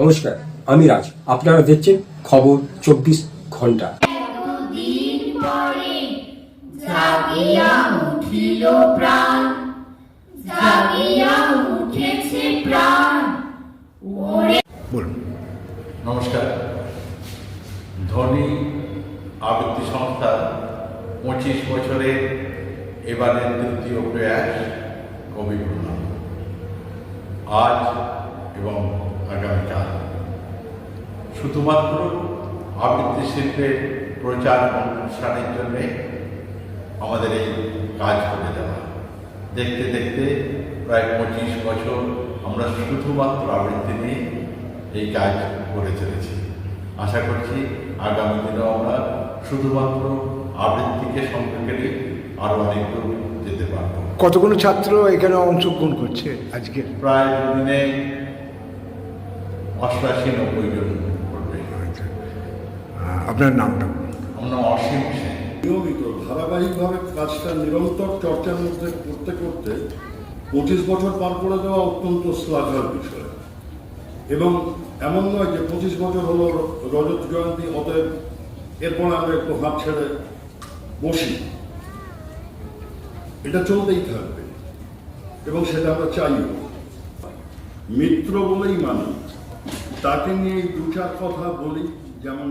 নমস্কার, আমি রাজ। আপনারা দেখছেন খবর 24 ঘন্টা। নমস্কার। ধ্বনি আবৃত্তি সংস্থার 25 বছরের এবারের তৃতীয় প্রয়াস কবি প্রণাম। আজ এবং আগামীকাল শুধুমাত্র আবৃত্তি শিল্পের প্রচার এবং অনুষ্ঠানের জন্যে আমাদের এই কাজ করে দেওয়া। দেখতে দেখতে প্রায় 25 বছর আমরা শুধুমাত্র আবৃত্তি নিয়ে এই কাজ করে চলেছি। আশা করছি আগামী দিনেও আমরা শুধুমাত্র আবৃত্তিকে সঙ্গে করে আরও অনেক দূর যেতে পারব। কতগুলো ছাত্র এখানে অংশগ্রহণ করছে আজকে? প্রায় দুদিনে 88-90 জন করবে। আপনার নামটা? আমার নাম অসীম সেন। নিয়মিত ধারাবাহিকভাবে কাজটা নিরন্তর চর্চার মধ্যে করতে করতে 25 বছর পার করে দেওয়া অত্যন্ত শ্লাঘার বিষয়। এবং এমন নয় যে 25 বছর হলো রজত জয়ন্তী, অতএব এরপর আমরা একটু হাত ছেড়ে বসি। এটা চলতেই থাকবে এবং সেটা আমরা চাইও। মিত্র বলেই মানি, তাকে নিয়ে 2-4 কথা বলি। যেমন